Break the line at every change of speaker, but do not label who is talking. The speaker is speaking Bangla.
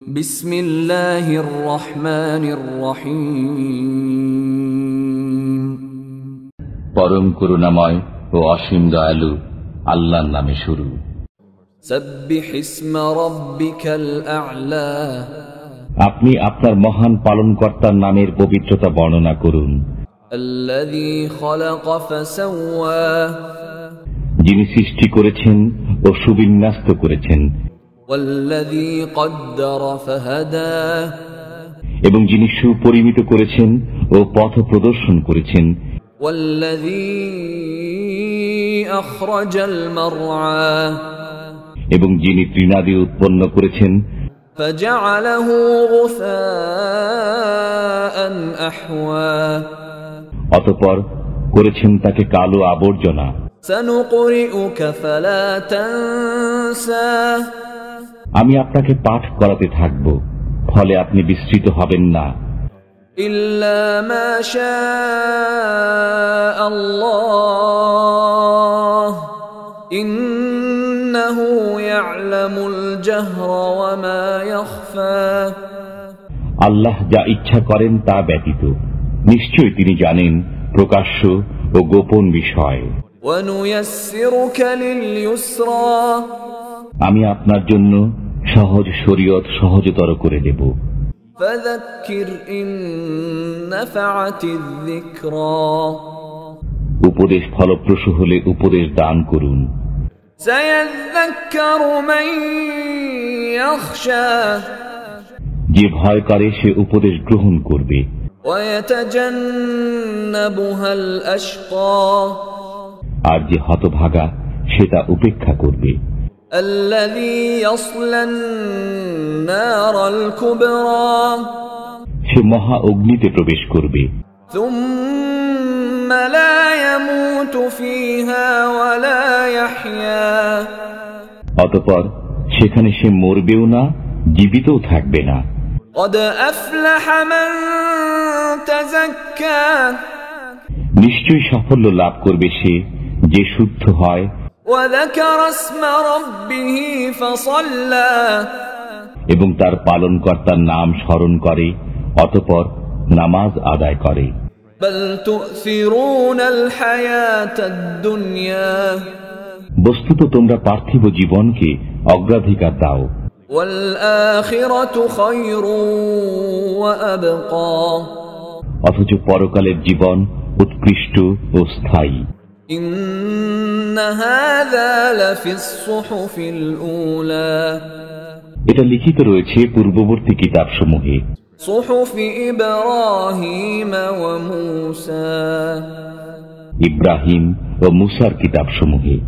বিসমিল্লাহির রহমানির রহিম।
পরম করুণাময় ও অসীম দয়ালু আল্লাহর নামে শুরু।
সাব্বিহ ইসমা রাব্বিকাল আ'লা।
আপনি আপনার মহান পালনকর্তার নামের পবিত্রতা বর্ণনা করুন।
আল্লাযী খালাকা ফাসাওয়া।
যিনি সৃষ্টি করেছেন ও সুবিন্যস্ত করেছেন।
ওয়াল্লাযী কদ্দারা ফাহাদা।
এবং যিনি সুপরিমিত করেছেন ও পথ প্রদর্শন করেছেন।
ওয়াল্লাযী আখরাজাল মারআ।
এবং যিনি তৃণাদি উৎপন্ন করেছেন।
ফাজআলাহু গুসাআন আহওয়া।
অতঃপর করেছেন তাকে কালো আবর্জনা।
সানুকরিউকা ফালা তানসা।
আমি আপনাকে পাঠ করাতে থাকব, ফলে আপনি বিস্মৃত হবেন না।
ইল্লা মা শাআ আল্লাহ ইন্নাহু ইয়ালামুল জাহরা ওয়া মা ইয়াখফা।
আল্লাহ যা ইচ্ছা করেন তা ব্যতীত নিশ্চয়ই তিনি জানেন প্রকাশ্য ও গোপন বিষয়।
ওয়া নুয়াসসিরুকা লিল ইউসরা।
আমি আপনার জন্য সহজ শরীয়ত সহজতর করে দেব।
ফাযাক্কির ইন নাফাআতিয যিকরা।
উপদেশ ফলপ্রসূ হলে উপদেশ দান করুন।
সায়াযাক্কারু মান ইয়াখশা।
যে ভয় করে সে উপদেশ গ্রহণ করবে।
ওয়া ইয়াতাজান্নাবুহাল আশকা।
আর যে হতভাগা সে তা উপেক্ষা করবে।
আল্লাযী ইয়াসলান নারাল কুবরা।
সে মহা অগ্নিতে প্রবেশ করবে।
সুম্মা লা ইয়ামুতু ফিহা ওয়া লা ইয়াহইয়া।
অতঃপর সেখানে সে মরবেও না, জীবিতও থাকবে না।
ক্বাদ আফলাহা মান তাযাক্কা।
নিশ্চয়ই সাফল্য লাভ করবে সে যে শুদ্ধ হয়।
ওয়া যাকারা ইসমা রাব্বিহি ফাসাল্লা।
এবং তার পালনকর্তার নাম স্মরণ করে, অতঃপর নামাজ আদায় করে।
বাল তু'সিরুনাল হায়াতাদ দুনিয়া।
বস্তুত তোমরা পার্থিব জীবনকে অগ্রাধিকার দাও।
ওয়াল আখিরাতু খায়রুন ওয়া আবকা।
অথচ পরকালের জীবন উৎকৃষ্ট ও স্থায়ী।
ইন্না হাযা লাফিস সুহুফিল উলা।
এটা লিখিত রয়েছে পূর্ববর্তী কিতাবসমূহে।
সুহুফি ইব্রাহিম ওয়া মূসা।
ইব্রাহিম ও মূসার কিতাবসমূহে।